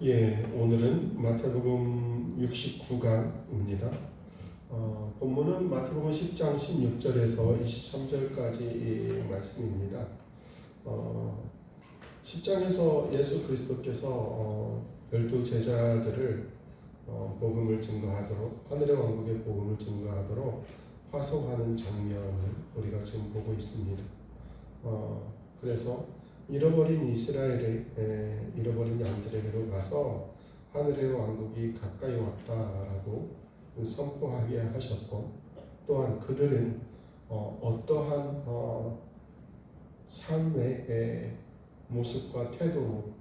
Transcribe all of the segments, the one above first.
예, 오늘은 마태복음 69강입니다. 본문은 마태복음 10장 16절에서 23절까지 말씀입니다. 10장에서 예수 그리스도께서 12 제자들을 복음을 증거하도록, 하늘의 왕국의 복음을 증거하도록 화송하는 장면을 우리가 지금 보고 있습니다. 그래서 잃어버린 이스라엘의 잃어버린 양들에게로 가서 하늘의 왕국이 가까이 왔다라고 선포하게 하셨고, 또한 그들은 어떠한 삶의 모습과 태도로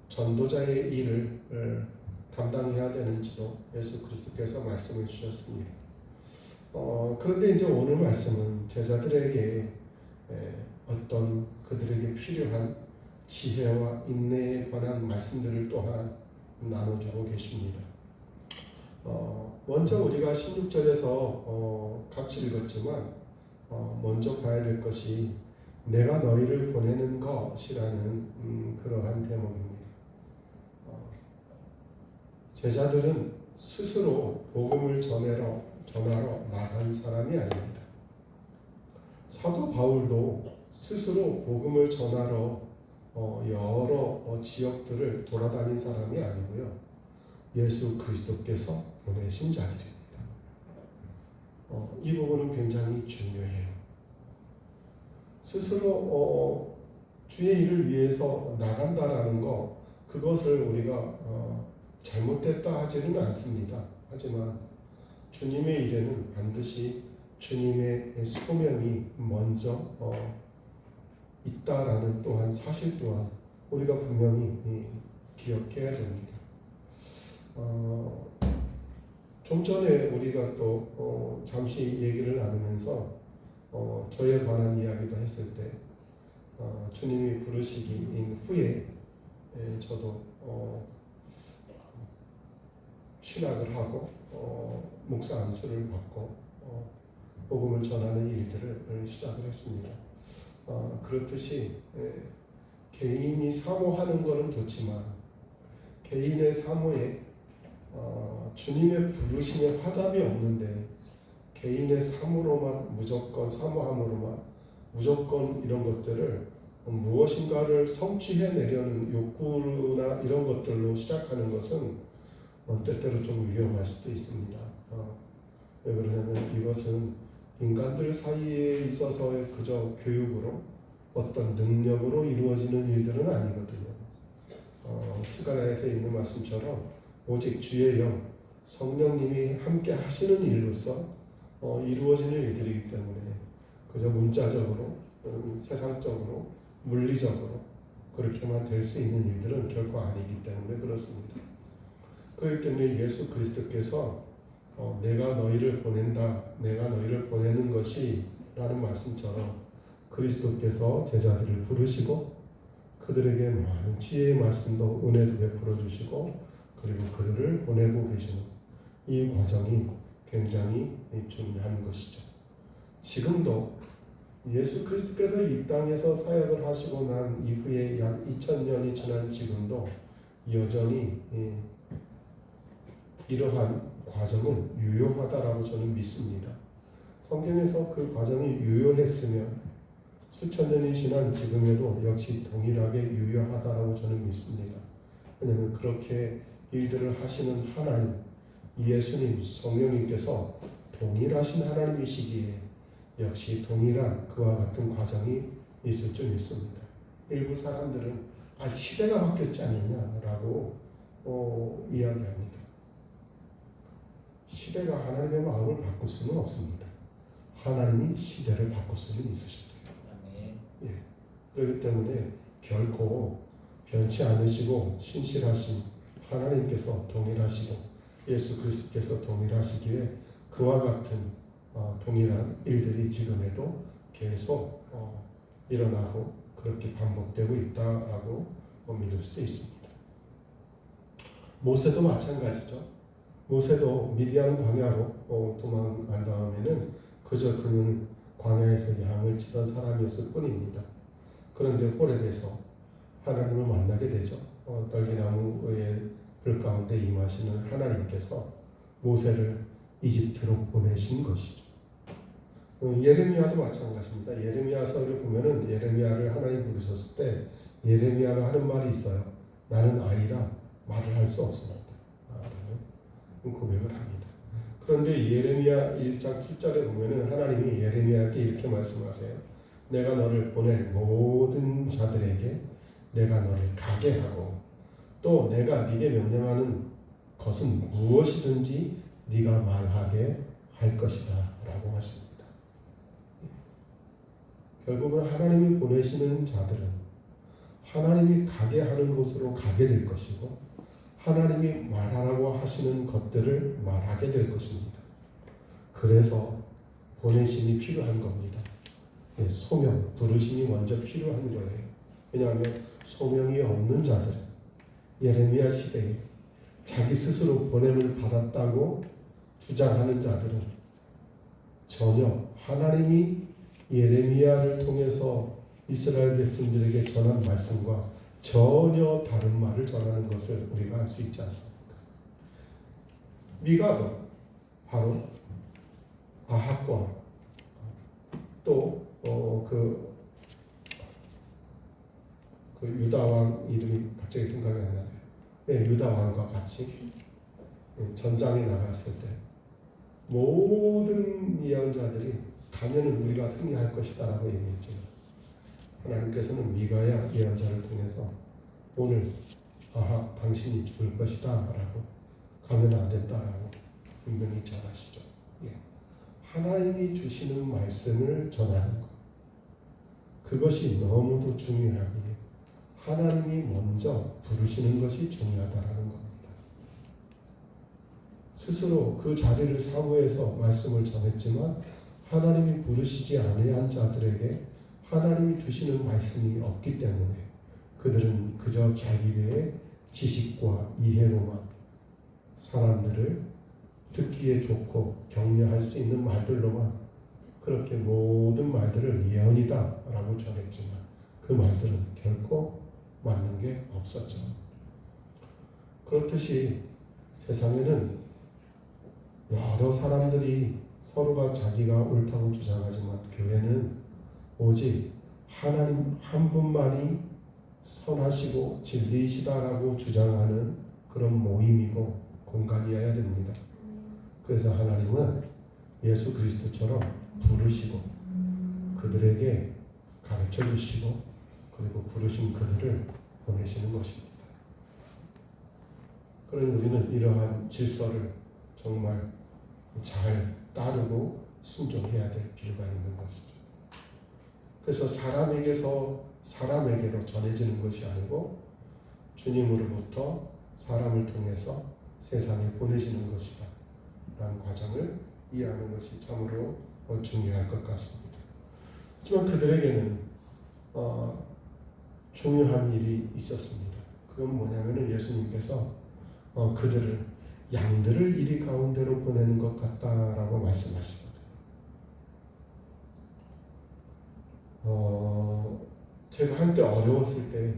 전도자의 일을 감당해야 되는지도 예수 그리스도께서 말씀을 주셨습니다. 그런데 이제 오늘 말씀은 제자들에게 어떤 그들에게 필요한 지혜와 인내에 관한 말씀들을 또한 나눠주고 계십니다. 먼저 우리가 16절에서 같이 읽었지만 먼저 봐야 될 것이 내가 너희를 보내는 것이라는 그러한 대목입니다. 제자들은 스스로 복음을 전하러 나간 사람이 아닙니다. 사도 바울도 스스로 복음을 전하러 여러 지역들을 돌아다닌 사람이 아니고요. 예수 그리스도께서 보내신 자들입니다. 이 부분은 굉장히 중요해요. 스스로 주의 일을 위해서 나간다라는 것, 그것을 우리가 잘못됐다 하지는 않습니다. 하지만 주님의 일에는 반드시 주님의 소명이 먼저 있다라는 또한 사실 또한 우리가 분명히 기억해야 됩니다. 좀 전에 우리가 또 잠시 얘기를 나누면서 저에 관한 이야기도 했을 때 주님이 부르시긴 후에 저도 신학을 하고 목사 안수를 받고 복음을 전하는 일들을 시작을 했습니다. 그렇듯이 개인이 사모하는 것은 좋지만 개인의 사모에 주님의 부르심에 화답이 없는데 개인의 사모로만 무조건 사모함으로만 무조건 이런 것들을 무엇인가를 성취해내려는 욕구나 이런 것들로 시작하는 것은 때때로 좀 위험할 수도 있습니다. 왜 그러냐면 이것은 인간들 사이에 있어서의 그저 교육으로 어떤 능력으로 이루어지는 일들은 아니거든요. 스가랴에서 있는 말씀처럼 오직 주의 영, 성령님이 함께 하시는 일로서 이루어지는 일들이기 때문에 그저 문자적으로, 세상적으로, 물리적으로 그렇게만 될 수 있는 일들은 결코 아니기 때문에 그렇습니다. 그렇기 때문에 예수 그리스도께서 내가 너희를 보낸다, 내가 너희를 보내는 것이 라는 말씀처럼 그리스도께서 제자들을 부르시고 그들에게 많은 지혜의 말씀도 은혜도 베풀어 주시고 그리고 그들을 보내고 계시는 이 과정이 굉장히 중요한 것이죠. 지금도 예수 그리스도께서 이 땅에서 사역을 하시고 난 이후에 약 2000년이 지난 지금도 여전히 이러한 과정은 유효하다라고 저는 믿습니다. 성경에서 그 과정이 유효했으면 수천 년이 지난 지금에도 역시 동일하게 유효하다라고 저는 믿습니다. 왜냐하면 그렇게 일들을 하시는 하나님, 예수님, 성령님께서 동일하신 하나님이시기에 역시 동일한 그와 같은 과정이 있을 줄 믿습니다. 일부 사람들은 시대가 바뀌었지 않느냐라고 이야기합니다. 시대가 하나님의 마음을 바꿀 수는 없습니다. 하나님이 시대를 바꿀 수는 있으셔도 돼요. 예. 그렇기 때문에 결코 변치 않으시고 신실하신 하나님께서 동일하시고 예수 그리스도께서 동일하시기에 그와 같은 동일한 일들이 지금에도 계속 일어나고 그렇게 반복되고 있다라고 믿을 수도 있습니다. 모세도 마찬가지죠. 모세도 미디안 광야로 도망간 다음에는 그저 그는 광야에서 양을 치던 사람이었을 뿐입니다. 그런데 호렙에서 하나님을 만나게 되죠. 떨기나무의 불 가운데 임하시는 하나님께서 모세를 이집트로 보내신 것이죠. 예레미야도 마찬가지입니다. 예레미야서를 보면은 예레미야를 하나님 부르셨을 때 예레미야가 하는 말이 있어요. 나는 아이라 말을 할 수 없습니다. 라는 고백을 합니다. 그런데 예레미야 1장 7절에 보면은 하나님이 예레미야에게 이렇게 말씀하세요. 내가 너를 보낼 모든 자들에게 내가 너를 가게 하고 또 내가 네게 명령하는 것은 무엇이든지 네가 말하게 할 것이다 라고 하십니다. 결국은 하나님이 보내시는 자들은 하나님이 가게 하는 곳으로 가게 될 것이고 하나님이 말하라고 하시는 것들을 말하게 될 것입니다. 그래서 보내심이 필요한 겁니다. 소명, 부르심이 먼저 필요한 거예요. 왜냐하면 소명이 없는 자들은 예레미야 시대에 자기 스스로 보냄을 받았다고 주장하는 자들은 전혀 하나님이 예레미야를 통해서 이스라엘 백성들에게 전한 말씀과 전혀 다른 말을 전하는 것을 우리가 알 수 있지 않습니까? 미가도 바로 아합과 또 그 유다 왕 이름이 갑자기 생각이 안 나네요. 네, 유다 왕과 같이 전장에 나갔을 때 모든 예언자들이 가면은 우리가 승리할 것이다라고 얘기했지만 하나님께서는 미가야 예언자를 통해서 오늘 아합 당신이 죽을 것이다라고 가면 안 된다라고 분명히 전하시죠. 하나님이 주시는 말씀을 전하는 것, 그것이 너무도 중요하기에 하나님이 먼저 부르시는 것이 중요하다라는 겁니다. 스스로 그 자리를 사모해서 말씀을 전했지만 하나님이 부르시지 아니한 자들에게 하나님이 주시는 말씀이 없기 때문에 그들은 그저 자기들의 지식과 이해로만 사람들을 듣기에 좋고 격려할 수 있는 말들로만 그렇게 모든 말들을 예언이다 라고 전했지만 그 말들은 결코 맞는 게 없었죠. 그렇듯이 세상에는 여러 사람들이 서로가 자기가 옳다고 주장하지만 교회는 오직 하나님 한 분만이 선하시고 진리이시다라고 주장하는 그런 모임이고 공간이어야 됩니다. 그래서 하나님은 예수 그리스도처럼 부르시고 그들에게 가르쳐 주시고 그리고 부르신 그들을 보내시는 것입니다. 그러니 우리는 이러한 질서를 정말 잘 따르고 순종해야 될 필요가 있는 것이죠. 그래서 사람에게서 사람에게로 전해지는 것이 아니고 주님으로부터 사람을 통해서 세상에 보내시는 것이다 라는 과정을 이해하는 것이 참으로 중요할 것 같습니다. 하지만 그들에게는 중요한 일이 있었습니다. 그건 뭐냐면 예수님께서 그들을 양들을 이리 가운데로 보내는 것 같다라고 말씀하시거든요. 제가 한때 어려웠을 때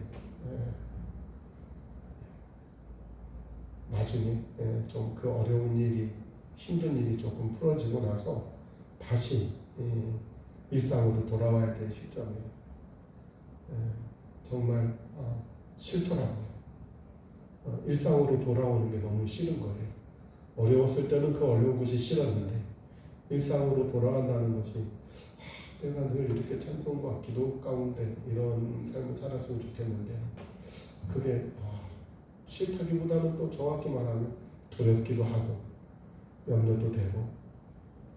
나중에 좀 그 어려운 일이 힘든 일이 조금 풀어지고 나서 다시 일상으로 돌아와야 될 시점이에요. 정말 싫더라고요. 일상으로 돌아오는 게 너무 싫은 거예요. 어려웠을 때는 그 어려운 것이 싫었는데 일상으로 돌아간다는 것이 내가 늘 이렇게 찬송과 기도 가운데 이런 삶을 살았으면 좋겠는데 그게 싫다기보다는 또 정확히 말하면 두렵기도 하고 염려도 되고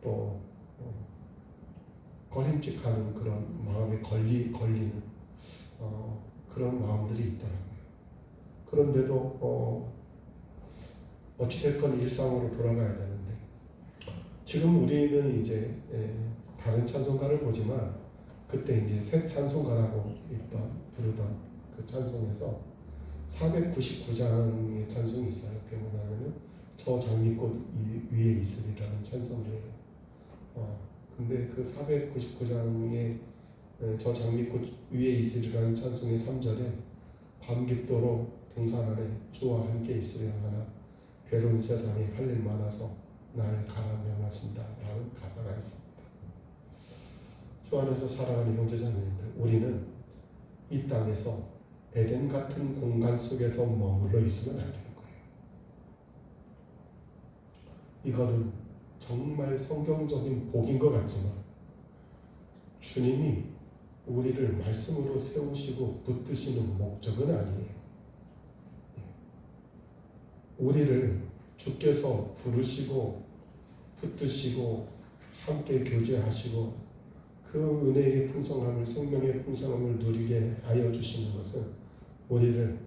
또 걸림직하는 그런 마음에 걸리는 그런 마음들이 있더라고요. 그런데도 어찌됐건 일상으로 돌아가야 되는데 지금 우리는 이제 다른 찬송가를 보지만 그때 이제 새 찬송가라고 부르던 그 찬송에서 499장의 찬송이 있어요. 그게 뭐냐면은 저 장미꽃 위에 있으리라는 찬송이에요. 근데 그 499장의 저 장미꽃 위에 있으리라는 찬송의 3절에 밤깊도록 등산 아래 주와 함께 있으려 하나 괴로운 세상에 할 일 많아서 날 가라 명하신다 라는 가사가 있습니다. 주 안에서 살아가는 형제자매님들, 우리는 이 땅에서 에덴 같은 공간 속에서 머물러 있으면 안 되는 거예요. 이거는 정말 성경적인 복인 것 같지만 주님이 우리를 말씀으로 세우시고 붙드시는 목적은 아니에요. 우리를 주께서 부르시고 붙드시고 함께 교제하시고 그 은혜의 풍성함을, 생명의 풍성함을 누리게 하여 주시는 것은 우리를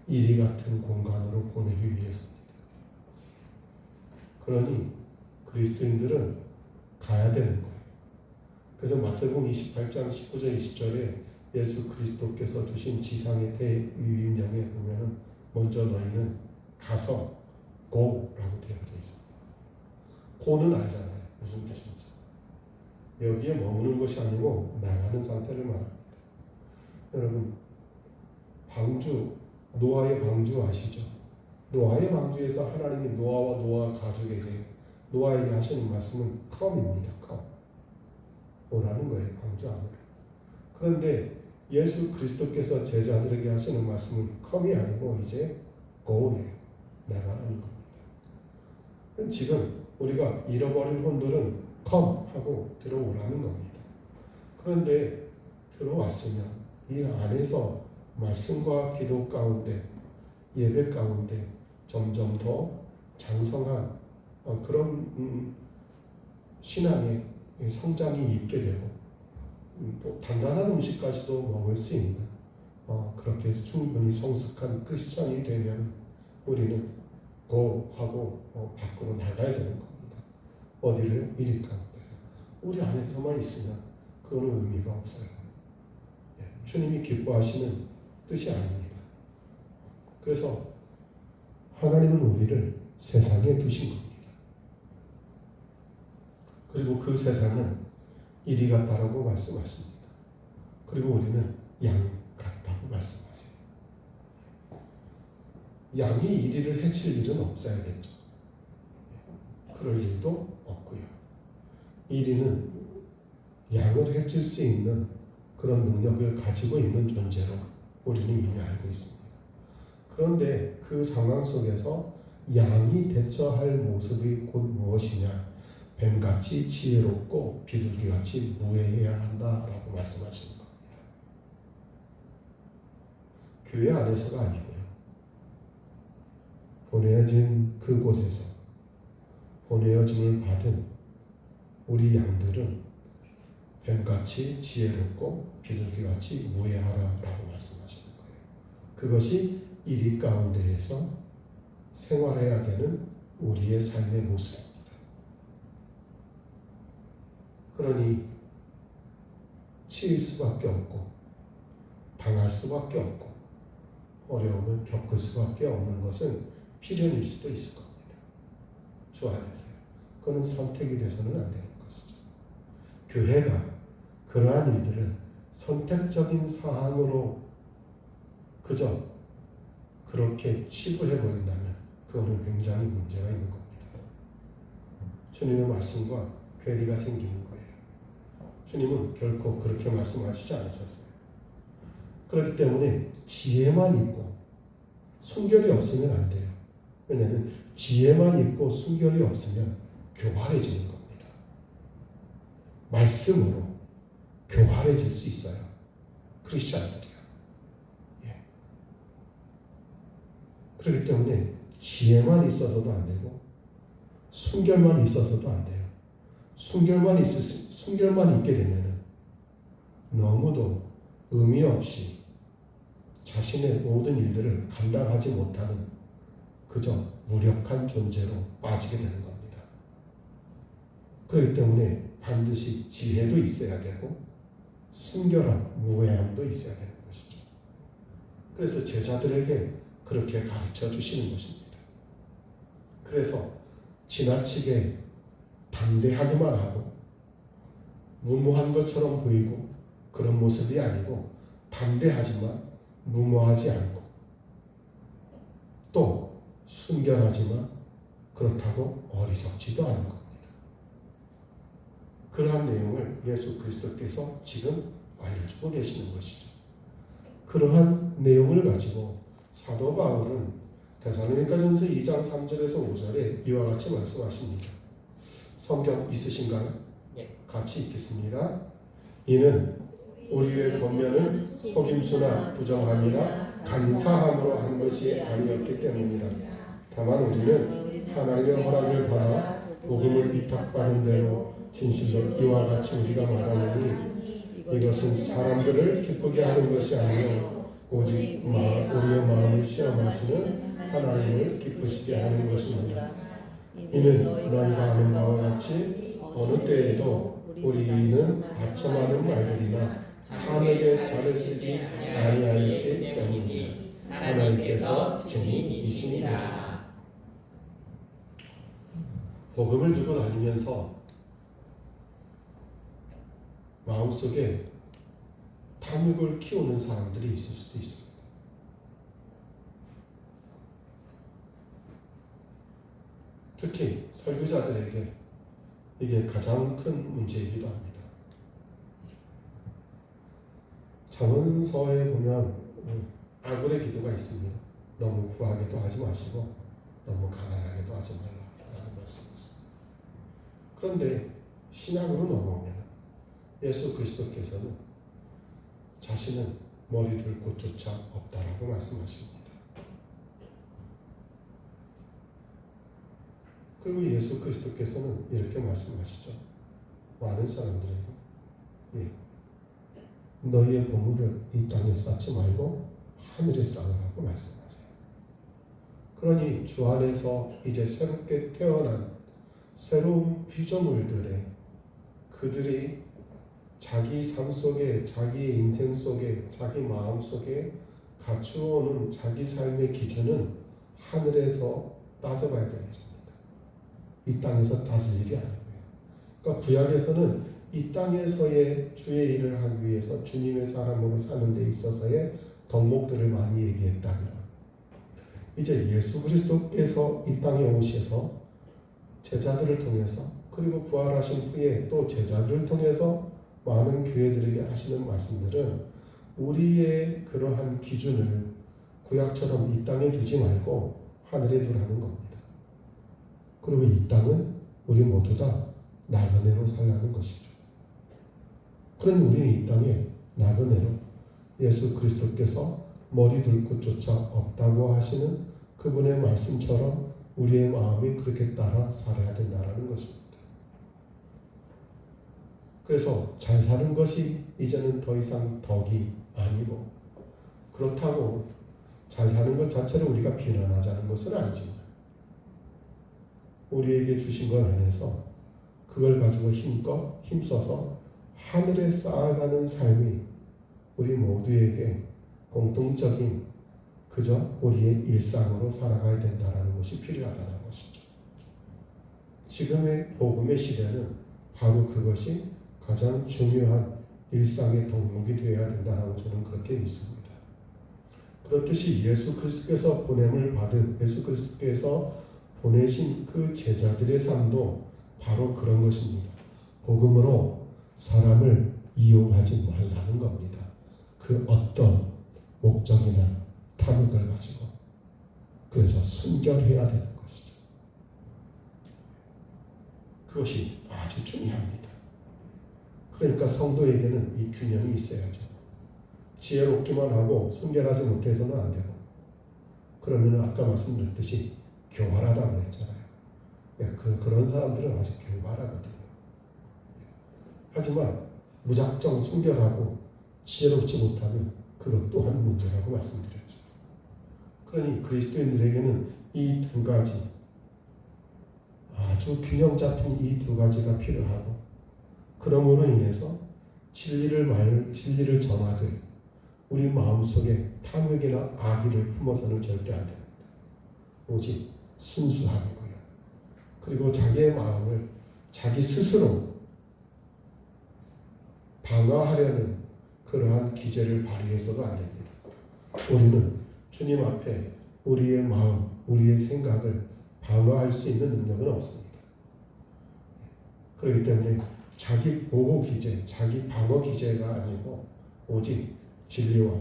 이리 같은 공간으로 보내기 위해서입니다. 그러니 그리스도인들은 가야 되는 거예요. 그래서 마태복음 28장 19절 20절에 예수 그리스도께서 주신 지상의 대위임령에 보면은 먼저 너희는 가서 go라고 되어져 있습니다. go는 알잖아요. 무슨 뜻인지. 여기에 머무는 것이 아니고 나가는 상태를 말합니다. 여러분, 방주, 노아의 방주 아시죠? 노아의 방주에서 하나님이 노아와 노아 가족에게 노아에게 하시는 말씀은 come입니다. come. 오라는 거예요. 방주 안으로. 그런데 예수 그리스도께서 제자들에게 하시는 말씀은 come이 아니고 이제 go예요. 나가는 겁니다. 지금 우리가 잃어버린 혼들은 come 하고 들어오라는 겁니다. 그런데 들어왔으면 이 안에서 말씀과 기도 가운데 예배 가운데 점점 더 장성한 그런 신앙의 성장이 있게 되고 또 단단한 음식까지도 먹을 수 있는 그렇게 해서 충분히 성숙한 크리스천이 되면 우리는 고 하고 밖으로 나가야 되는 겁니다. 어디를? 이리 가운데. 우리 안에서만 있으면 그거는 의미가 없어요. 주님이 기뻐하시는 뜻이 아닙니다. 그래서 하나님은 우리를 세상에 두신 겁니다. 그리고 그 세상은 이리 같다라고 말씀하십니다. 그리고 우리는 양 같다고 말씀하세요. 양이 이리를 해칠 일은 없어야겠죠. 그럴 일도 없고요. 이리는 양을 해칠 수 있는 그런 능력을 가지고 있는 존재로 우리는 이미 알고 있습니다. 그런데 그 상황 속에서 양이 대처할 모습이 곧 무엇이냐? 뱀같이 지혜롭고 비둘기같이 무해해야 한다라고 말씀하시는 겁니다. 교회 안에서가 아니고요. 보내어진 그곳에서 보내어짐을 받은 우리 양들은 뱀같이 지혜롭고 비둘기같이 무해하라라고 말씀하시는 거예요. 그것이 이리 가운데에서 생활해야 되는 우리의 삶의 모습입니다. 그러니 치일 수밖에 없고 당할 수밖에 없고 어려움을 겪을 수밖에 없는 것은 필연일 수도 있을 겁니다. 주 안에서요. 그건 선택이 돼서는 안 되는 것이죠. 교회가 그러한 일들을 선택적인 사항으로 그저 그렇게 치부해버린다면 그거는 굉장히 문제가 있는 겁니다. 주님의 말씀과 괴리가 생기는 거예요. 주님은 결코 그렇게 말씀하시지 않으셨어요. 그렇기 때문에 지혜만 있고 순결이 없으면 안 돼요. 왜냐하면 지혜만 있고 순결이 없으면 교활해지는 겁니다. 말씀으로 교활해질 수 있어요. 크리스천들이요. 그렇기 때문에 지혜만 있어서도 안 되고 순결만 있어서도 안 돼요. 순결만 있게 되면 너무도 의미 없이 자신의 모든 일들을 감당하지 못하는 그저 무력한 존재로 빠지게 되는 겁니다. 그렇기 때문에 반드시 지혜도 있어야 되고 순결함, 무해함도 있어야 되는 것이죠. 그래서 제자들에게 그렇게 가르쳐 주시는 것입니다. 그래서 지나치게 담대하기만 하고 무모한 것처럼 보이고 그런 모습이 아니고 담대하지만 무모하지 않고 또 순결하지만 그렇다고 어리석지도 않은 겁니다. 그러한 내용을 예수 그리스도께서 지금 알려주고 계시는 것이죠. 그러한 내용을 가지고 사도 바울은 데살로니가전서 2장 3절에서 5절에 이와 같이 말씀하십니다. 성경 있으신가요? 네. 같이 읽겠습니다. 이는 우리의 권면은 속임수나 부정함이나 간사함으로 한 것이 아니었기 때문이라. 다만 우리는 하나님의 허락을 받아 복음을 위탁받은 대로 진실로 이와 같이 우리가 말하노니 이것은 사람들을 기쁘게 하는 것이 아니요 오직 우리의 마음을 시험하시는 하나님을 기쁘시게 하는 것입니다. 이는 너희가 아는 바와 같이 어느 때에도 우리는 아첨하는 말들이나 탐욕에 달을 쓰지 아니하였기 때문이다. 하나님께서 증인이시니라. 복음을 들고 다니면서 마음속에 탐욕을 키우는 사람들이 있을 수도 있습니다. 특히 설교자들에게 이게 가장 큰 문제이기도 합니다. 잠언서에 보면 아굴의 기도가 있습니다. 너무 후하게도 하지 마시고 너무 가난하게도 하지 말라라는 말씀이죠. 그런데 신약으로 넘어오면 예수 그리스도께서는 자신은 머리 둘 곳조차 없다라고 말씀하십니다. 그리고 예수 그리스도께서는 이렇게 말씀하시죠. 많은 사람들에게 너희의 보물을 이 땅에 쌓지 말고 하늘에 쌓으라고 말씀하세요. 그러니 주 안에서 이제 새롭게 태어난 새로운 피조물들의 그들이 자기 삶 속에, 자기의 인생 속에, 자기 마음 속에 갖추어오는 자기 삶의 기준은 하늘에서 따져봐야 되는 것입니다. 이 땅에서 따질 일이 아니고요. 그러니까 구약에서는 이 땅에서의 주의 일을 하기 위해서 주님의 사람으로 사는 데 있어서의 덕목들을 많이 얘기했다면 이제 예수 그리스도께서 이 땅에 오셔서 제자들을 통해서 그리고 부활하신 후에 또 제자들을 통해서 많은 교회들에게 하시는 말씀들은 우리의 그러한 기준을 구약처럼 이 땅에 두지 말고 하늘에 두라는 겁니다. 그리고 이 땅은 우리 모두 다 나그네로 살라는 것이죠. 그러니 우리는 이 땅에 나그네로 예수 그리스도께서 머리 둘 곳조차 없다고 하시는 그분의 말씀처럼 우리의 마음이 그렇게 따라 살아야 된다는 것입니다. 그래서 잘 사는 것이 이제는 더 이상 덕이 아니고 그렇다고 잘 사는 것 자체를 우리가 비난하자는 것은 아니지만 우리에게 주신 것 안에서 그걸 가지고 힘껏 힘써서 하늘에 쌓아가는 삶이 우리 모두에게 공통적인 그저 우리의 일상으로 살아가야 된다는 것이 필요하다는 것이죠. 지금의 복음의 시대는 바로 그것이 가장 중요한 일상의 덕목이 되어야 된다고 저는 그렇게 믿습니다. 그렇듯이 예수 그리스도께서 보냄을 받은 예수 그리스도께서 보내신 그 제자들의 삶도 바로 그런 것입니다. 복음으로 사람을 이용하지 말라는 겁니다. 그 어떤 목적이나 탐욕을 가지고 그래서 순결해야 되는 것이죠. 그것이 아주 중요합니다. 그러니까 성도에게는 이 균형이 있어야죠. 지혜롭기만 하고 순결하지 못해서는 안 되고 그러면 아까 말씀드렸듯이 교활하다고 했잖아요. 그런 사람들은 아주 교활하거든요. 하지만 무작정 순결하고 지혜롭지 못하면 그것 또한 문제라고 말씀드렸죠. 그러니 그리스도인들에게는 이 두 가지 아주 균형 잡힌 이 두 가지가 필요하고 그러므로 인해서 진리를 전하되 우리 마음속에 탐욕이나 악의를 품어서는 절대 안 됩니다. 오직 순수함이고요. 그리고 자기의 마음을 자기 스스로 방어하려는 그러한 기제를 발휘해서도 안 됩니다. 우리는 주님 앞에 우리의 마음, 우리의 생각을 방어할 수 있는 능력은 없습니다. 그렇기 때문에 자기 보호 기제, 자기 방어 기제가 아니고 오직 진리와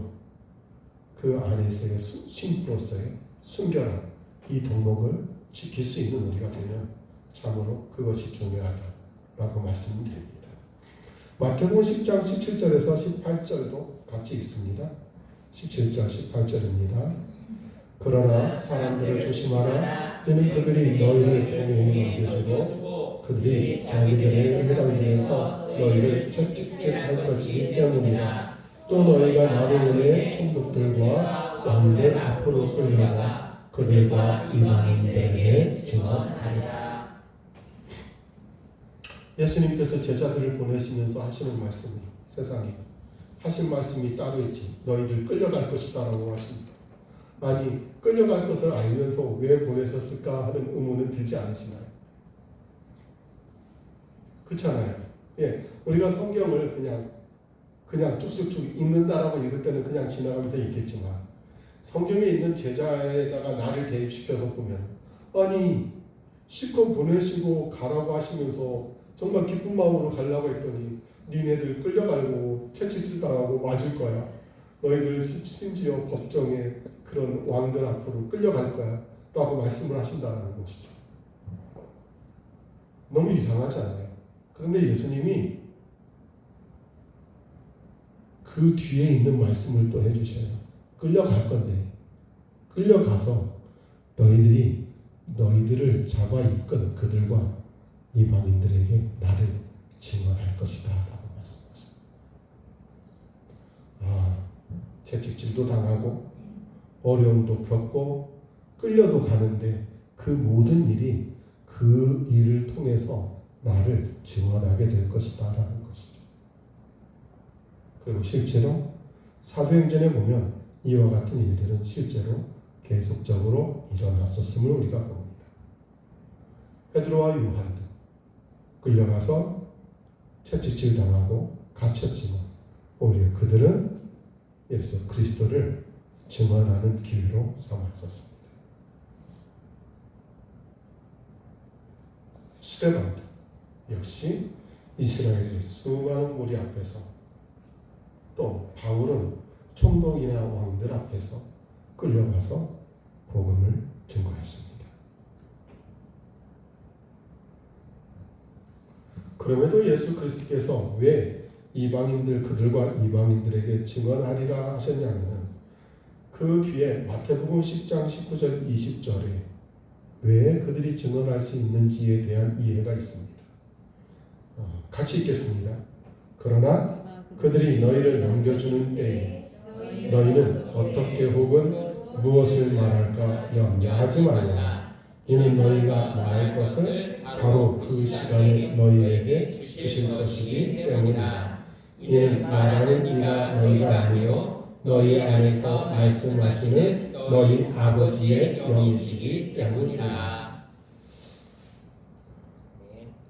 그 안에서의 심부로서의 순결한 이 덕목을 지킬 수 있는 우리가 되면 참으로 그것이 중요하다라고 말씀드립니다. 마태복음 10장 17절에서 18절도 같이 읽습니다. 17절 18절입니다. 그러나 사람들을 조심하라. 이는 그들이 너희를 공회에 넘겨주고 그들이 자기들의 회당들에서 너희를 채찍질할 것이기 때문이라. 또 너희가 나를 위해 총독들과 왕들 앞으로 끌려가 그들과 이방인들에게 증언하리라. 예수님께서 제자들을 보내시면서 하시는 말씀이 세상에 하신 말씀이 따로 있지. 너희들 끌려갈 것이다 라고 하십니다. 아니 끌려갈 것을 알면서 왜 보내셨을까 하는 의문은 들지 않으시나요? 그렇잖아요. 예, 우리가 성경을 그냥 쭉쭉쭉 읽는다라고 읽을 때는 그냥 지나가면서 읽겠지만 성경에 있는 제자에다가 나를 대입시켜서 보면 아니 실컷 보내시고 가라고 하시면서 정말 기쁜 마음으로 가려고 했더니 니네들 끌려가고 채찍질 당하고 맞을 거야. 너희들 심지어 법정에 그런 왕들 앞으로 끌려갈 거야 라고 말씀을 하신다는 것이죠. 너무 이상하지 않아요? 그런데 예수님이 그 뒤에 있는 말씀을 또 해주셔요. 끌려갈 건데 끌려가서 너희들을 잡아 이끈 그들과 이방인들에게 나를 증언할 것이다 라고 말씀하십니다. 채찍질도 당하고 어려움도 겪고 끌려도 가는데 그 모든 일이 그 일을 통해서 나를 증언하게 될 것이다 라는 것이죠. 그리고 실제로 사도행전에 보면 이와 같은 일들은 실제로 계속적으로 일어났었음을 우리가 봅니다. 베드로와 요한도 끌려가서 채찍질 당하고 갇혔지만 오히려 그들은 예수 그리스도를 증언하는 기회로 삼았었습니다. 스데반도 역시 이스라엘의 수많은 무리 앞에서 또 바울은 총독이나 왕들 앞에서 끌려가서 복음을 증거했습니다. 그럼에도 예수 그리스도께서 왜 이방인들 그들과 이방인들에게 증언하리라 하셨냐면 그 뒤에 마태복음 10장 19절 20절에 왜 그들이 증언할 수 있는지에 대한 이해가 있습니다. 같이 읽겠습니다. 그러나 그들이 너희를 넘겨주는 때에 너희는 어떻게 혹은 무엇을 말할까 염려하지 말라. 이는 너희가 말할 것을 바로 그 시간에 너희에게 주실 것이기 때문이다. 이는 말하는 이가 너희가 아니요 너희 안에서 말씀하시는 너희 아버지의 영이시기 때문이다.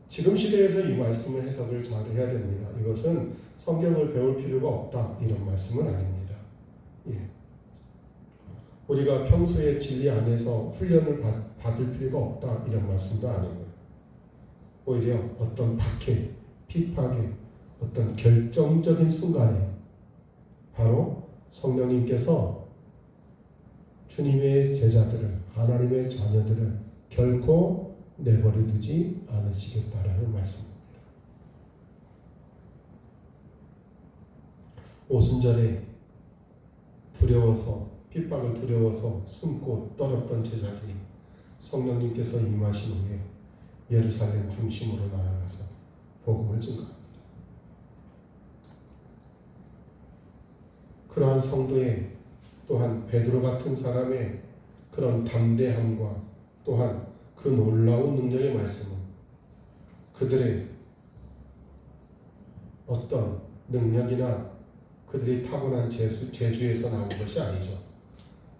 지금 시대에서 이 말씀을 해석을 잘 해야 됩니다. 이것은 성경을 배울 필요가 없다 이런 말씀은 아닙니다. 예. 우리가 평소에 진리 안에서 훈련을 받을 필요가 없다 이런 말씀도 아니고요. 오히려 어떤 박해, 핍박의 어떤 결정적인 순간에 바로 성령님께서 주님의 제자들을 하나님의 자녀들을 결코 내버려 두지 않으시겠다라는 말씀입니다. 오순절에 두려워서 핍박을 두려워서 숨고 떨었던 제자들이 성령님께서 임하신 후에 예루살렘 중심으로 나아가서 복음을 증거합니다. 그러한 성도의 또한 베드로 같은 사람의 그런 담대함과 또한 그 놀라운 능력의 말씀은 그들의 어떤 능력이나 그들이 타고난 재주에서 나온 것이 아니죠.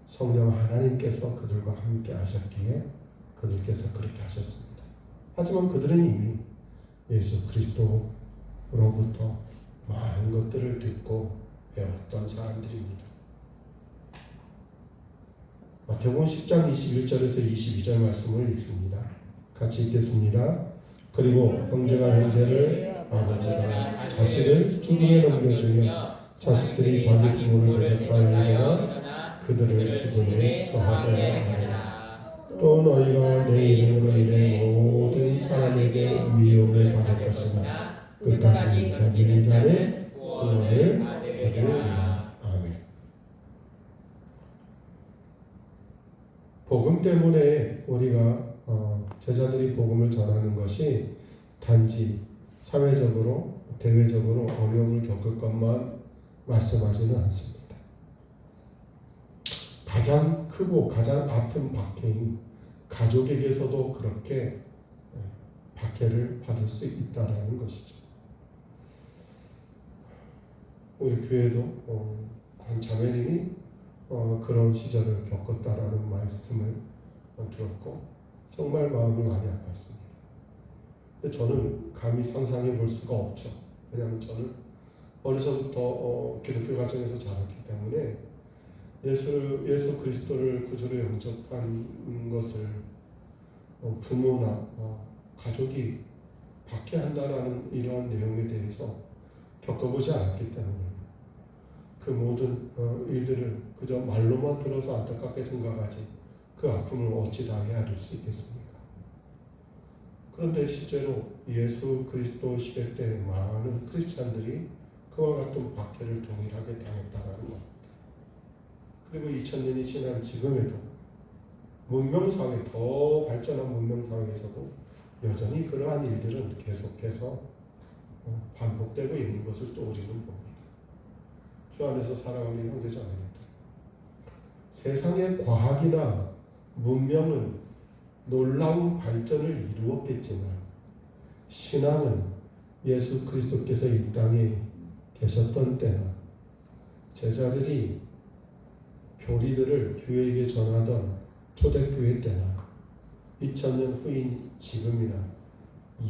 성령 하나님께서 그들과 함께 하셨기에 그들께서 그렇게 하셨습니다. 하지만 그들은 이미 예수 그리스도로부터 많은 것들을 듣고 배웠던 사람들입니다. 마태복음 10장 21절에서 22절 말씀을 읽습니다. 같이 읽겠습니다. 그리고 형제가 형제를, 아버지가 자식을 죽음에 넘겨주며 자식들이 자기 부모를 대적하여이르나 그들을 죽음에 처하게 하리라. 또 너희가 내 이름으로 인해 모든 사람에게 미움을 받을 것이나 끝까지 견디는 자는 구원을 얻으리라. 아멘. 복음 때문에 우리가 제자들이 복음을 전하는 것이 단지 사회적으로 대외적으로 어려움을 겪을 것만 말씀하지는 않습니다. 가장 크고 가장 아픈 박해인 가족에게서도 그렇게 박해를 받을 수 있다라는 것이죠. 우리 교회도 한 자매님이 그런 시절을 겪었다라는 말씀을 들었고 정말 마음이 많이 아팠습니다. 근데 저는 감히 상상해 볼 수가 없죠. 왜냐하면 저는 어려서부터 기독교 가정에서 자랐기 때문에 예수 그리스도를 구주로 영접한 것을 부모나 가족이 박해한다라는 이러한 내용에 대해서 겪어보지 않았기 때문에 그 모든 일들을 그저 말로만 들어서 안타깝게 생각하지 그 아픔을 어찌 다 헤아릴 수 있겠습니까? 그런데 실제로 예수 그리스도 시대 때 많은 크리스찬들이 그와 같은 박해를 동일하게 당했다라는 겁니다. 그리고 2000년이 지난 지금에도 문명사회, 더 발전한 문명사회에서도 여전히 그러한 일들은 계속해서 반복되고 있는 것을 또 우리는 봅니다. 주 안에서 살아가는 형제자매님들, 세상의 과학이나 문명은 놀라운 발전을 이루었겠지만 신앙은 예수 그리스도께서 이 땅에 계셨던 때나 제자들이 교리들을 교회에게 전하던 초대교회 때나 2000년 후인 지금이나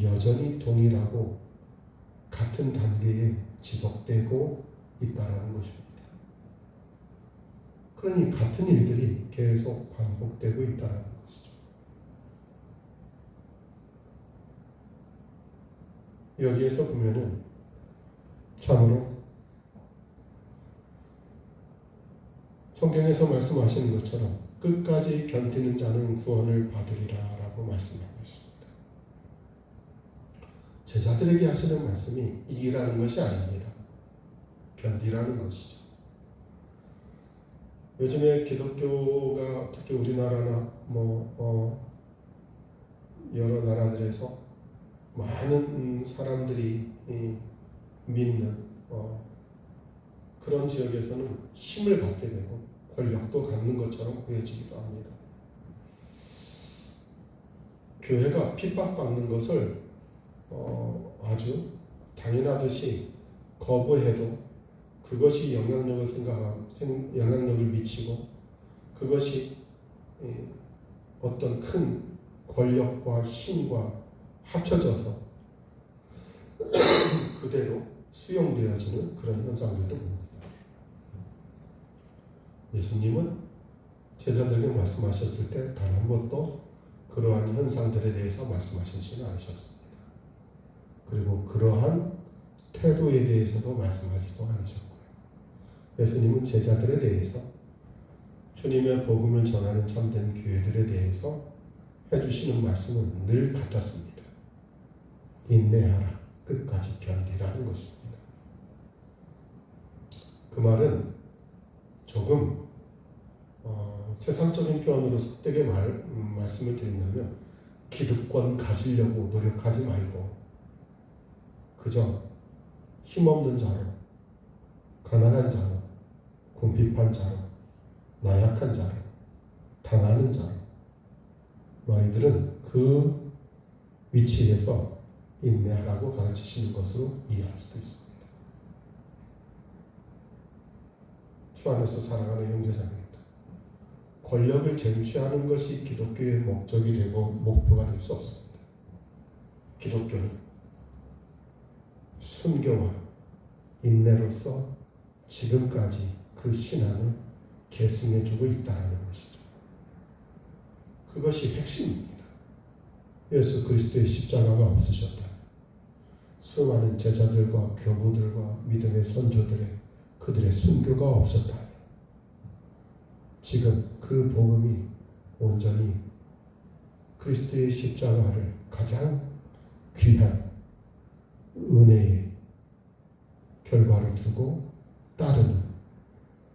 여전히 동일하고 같은 단계에 지속되고 있다는 것입니다. 그러니 같은 일들이 계속 반복되고 있다는 것이죠. 여기에서 보면은 참으로 성경에서 말씀하시는 것처럼 끝까지 견디는 자는 구원을 받으리라 라고 말씀하고 있습니다. 제자들에게 하시는 말씀이 이기라는 것이 아닙니다. 견디라는 것이죠. 요즘에 기독교가 특히 우리나라나 여러 나라들에서 많은 사람들이 믿는 그런 지역에서는 힘을 갖게 되고 권력도 갖는 것처럼 보여지기도 합니다. 교회가 핍박받는 것을 아주 당연하듯이 거부해도 그것이 영향력을 미치고 그것이 어떤 큰 권력과 힘과 합쳐져서 그대로 수용되어지는 그런 현상들도 봅니다. 예수님은 제자들에게 말씀하셨을 때 단 한 번도 그러한 현상들에 대해서 말씀하시지는 않으셨습니다. 그리고 그러한 태도에 대해서도 말씀하지도 않으셨고요. 예수님은 제자들에 대해서 주님의 복음을 전하는 참된 교회들에 대해서 해주시는 말씀은 늘 같았습니다. 인내하라, 끝까지 견디라는 것입니다. 그 말은 조금 세상적인 표현으로 속되게 말씀을 드린다면 기득권 가지려고 노력하지 말고 그저 힘없는 자로, 가난한 자로, 궁핍한 자로, 나약한 자로, 당하는 자로 너희들은 그 위치에서 인내하라고 가르치시는 것으로 이해할 수도 있습니다. 주 안에서 살아가는 형제자매입니다. 권력을 쟁취하는 것이 기독교의 목적이 되고 목표가 될 수 없습니다. 기독교는 순교와 인내로서 지금까지 그 신앙을 계승해주고 있다는 것이죠. 그것이 핵심입니다. 예수 그리스도의 십자가가 없으셨다. 수많은 제자들과 교부들과 믿음의 선조들의 그들의 순교가 없었다. 지금 그 복음이 온전히 그리스도의 십자가를 가장 귀한 은혜의 결과로 두고 따르는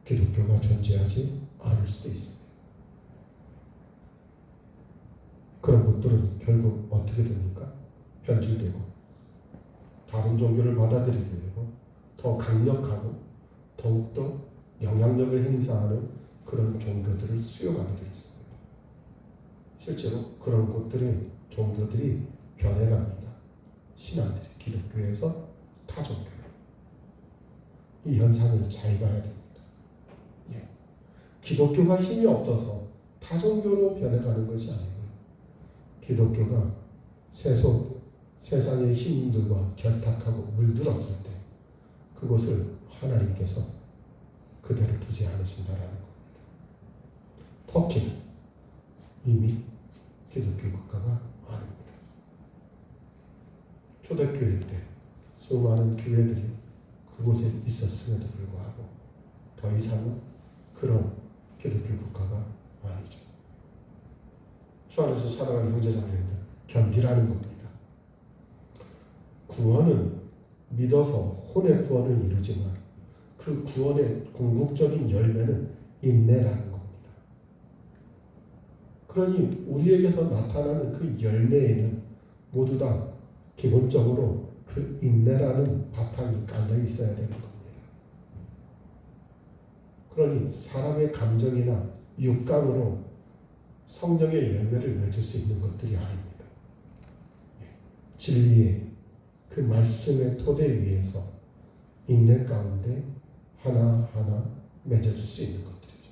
기독교가 존재하지 않을 수도 있습니다. 그런 것들은 결국 어떻게 됩니까? 변질되고 다른 종교를 받아들이게 되고 더 강력하고 더욱더 영향력을 행사하는 그런 종교들을 수용하게 되어 있습니다. 실제로 그런 곳들의 종교들이 변해갑니다. 신앙들이 기독교에서 타종교로. 이 현상을 잘 봐야 됩니다. 예. 기독교가 힘이 없어서 타종교로 변해가는 것이 아니고요. 기독교가 세상의 힘들과 결탁하고 물들었을 때 그것을 하나님께서 그대로 두지 않으신다라는 겁니다. 터키는 이미 기독교 국가가 아닙니다. 초대교회 때 수많은 교회들이 그곳에 있었음에도 불구하고 더 이상은 그런 기독교 국가가 아니죠. 주 안에서 사랑하는 형제자매님들, 견디라는 겁니다. 구원은 믿어서 혼의 구원을 이루지만 그 구원의 궁극적인 열매는 인내라는 겁니다. 그러니 우리에게서 나타나는 그 열매에는 모두 다 기본적으로 그 인내라는 바탕이 깔려 있어야 되는 겁니다. 그러니 사람의 감정이나 육감으로 성령의 열매를 맺을 수 있는 것들이 아닙니다. 진리의 그 말씀의 토대 위에서 인내 가운데 하나하나 맺어줄 수 있는 것들이죠.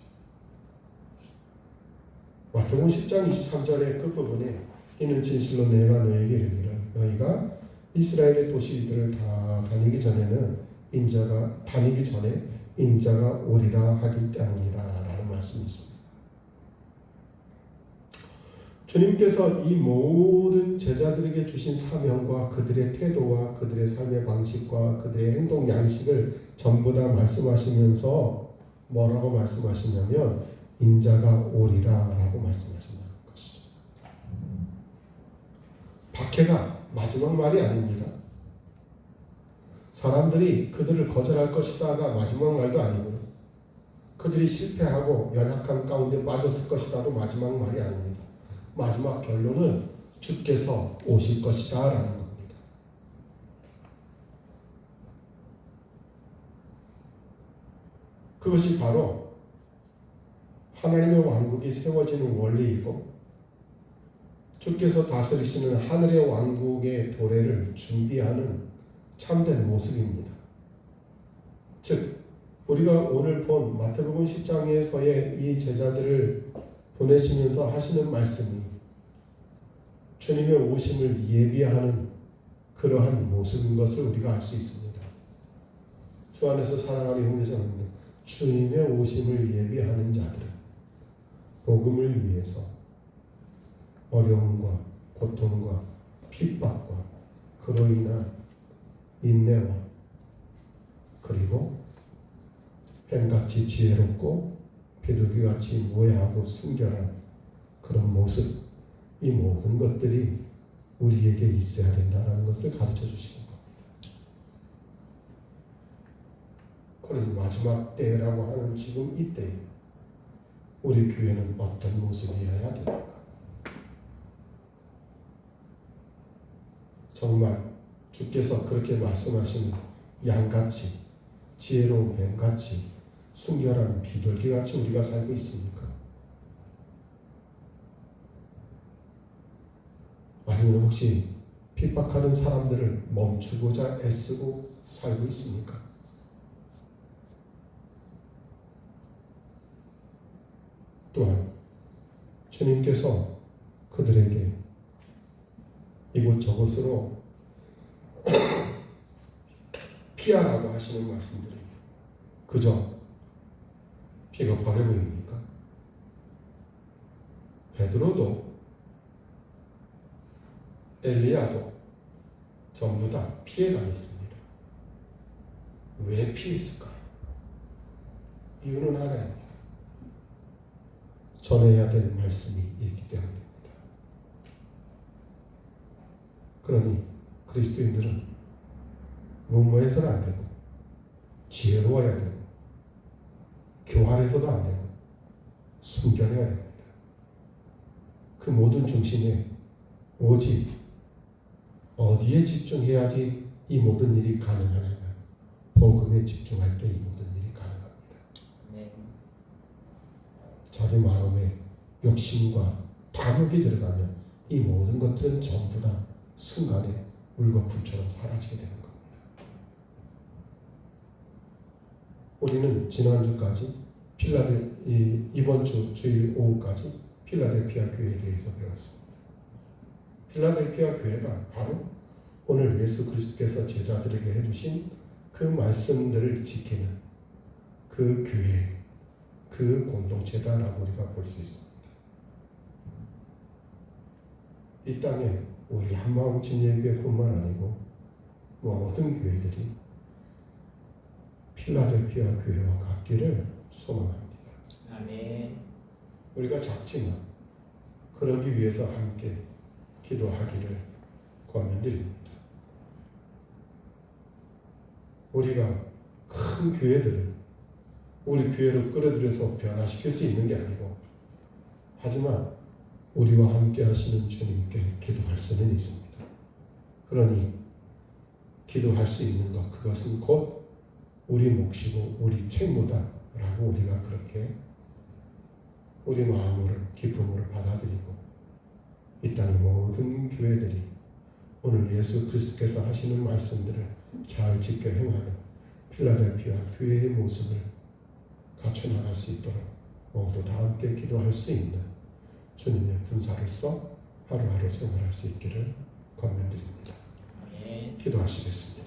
마태복음 10장 23절의 끝부분에 이는 진실로 내가 너에게 이르기를 너희가 이스라엘의 도시들을 다 다니기 전에 인자가 오리라 하기 때문이라 라는 말씀이 있습니다. 주님께서 이 모든 제자들에게 주신 사명과 그들의 태도와 그들의 삶의 방식과 그들의 행동 양식을 전부 다 말씀하시면서 뭐라고 말씀하시냐면 인자가 오리라 라고 말씀하신다는 것이죠. 박해가 마지막 말이 아닙니다. 사람들이 그들을 거절할 것이다가 마지막 말도 아니고요. 그들이 실패하고 연약한 가운데 빠졌을 것이다도 마지막 말이 아닙니다. 마지막 결론은 주께서 오실 것이다 라는 겁니다. 그것이 바로 하나님의 왕국이 세워지는 원리이고 주께서 다스리시는 하늘의 왕국의 도래를 준비하는 참된 모습입니다. 즉 우리가 오늘 본 마태복음 10장에서의 이 제자들을 보내시면서 하시는 말씀이 주님의 오심을 예비하는 그러한 모습인 것을 우리가 알 수 있습니다. 주 안에서 사랑하는 형제자매들, 주님의 오심을 예비하는 자들은 복음을 위해서 어려움과 고통과 핍박과 그로 인한 인내와 그리고 뱀같이 지혜롭고 비둘기같이 무해하고 순결한 그런 모습, 이 모든 것들이 우리에게 있어야 된다는 것을 가르쳐 주시는 겁니다. 그러니 마지막 때라고 하는 지금 이때에 우리 교회는 어떤 모습이어야 됩니까? 정말 주께서 그렇게 말씀하신 양같이 지혜로운 뱀같이 순결한 비둘기같이 우리가 살고 있습니까? 아니면 혹시 핍박하는 사람들을 멈추고자 애쓰고 살고 있습니까? 또한 주님께서 그들에게 이곳저곳으로 피하라고 하시는 말씀들이 그저 비겁하게 보입니까? 베드로도 엘리야도 전부 다 피해 다녔습니다. 왜 피했을까요? 이유는 하나입니다. 전해야 될 말씀이 있기 때문입니다. 그러니 그리스도인들은 무모해서는 안 되고, 지혜로워야 되고, 교활해서도 안 되고, 순결해야 됩니다. 그 모든 중심에 오직 어디에 집중해야지 이 모든 일이 가능하냐면 복음에 집중할 때 이 모든 일이 가능합니다. 네. 자기 마음에 욕심과 탐욕이 들어가면 이 모든 것들은 전부 다 순간에 물과 불처럼 사라지게 되는 겁니다. 우리는 지난주까지 이번 주 주일 오후까지 필라델피아 교회에 대해서 배웠습니다. 필라델피아 교회가 바로 오늘 예수 그리스도께서 제자들에게 해주신 그 말씀들을 지키는 그 교회, 그 공동체다라고 우리가 볼 수 있습니다. 이 땅에 우리 한마음 진예교회뿐만 아니고 모든 교회들이 필라델피아 교회와 같기를 소망합니다. 아멘. 우리가 작지만 그러기 위해서 함께 기도하기를 권면드립니다. 우리가 큰 교회들을 우리 교회로 끌어들여서 변화시킬 수 있는 게 아니고, 하지만 우리와 함께 하시는 주님께 기도할 수는 있습니다. 그러니 기도할 수 있는 것, 그것은 곧 우리 몫이고 우리 책무다라고 우리가 그렇게 우리 마음으로 기쁨으로 받아들이고, 이 땅의 모든 교회들이 오늘 예수 그리스도께서 하시는 말씀들을 잘 지켜 행하는 필라델피아 교회의 모습을 갖춰나갈 수 있도록 모두 다 함께 기도할 수 있는 주님의 분사로서 하루하루 생활할 수 있기를 권면드립니다. 아멘. 기도하시겠습니다.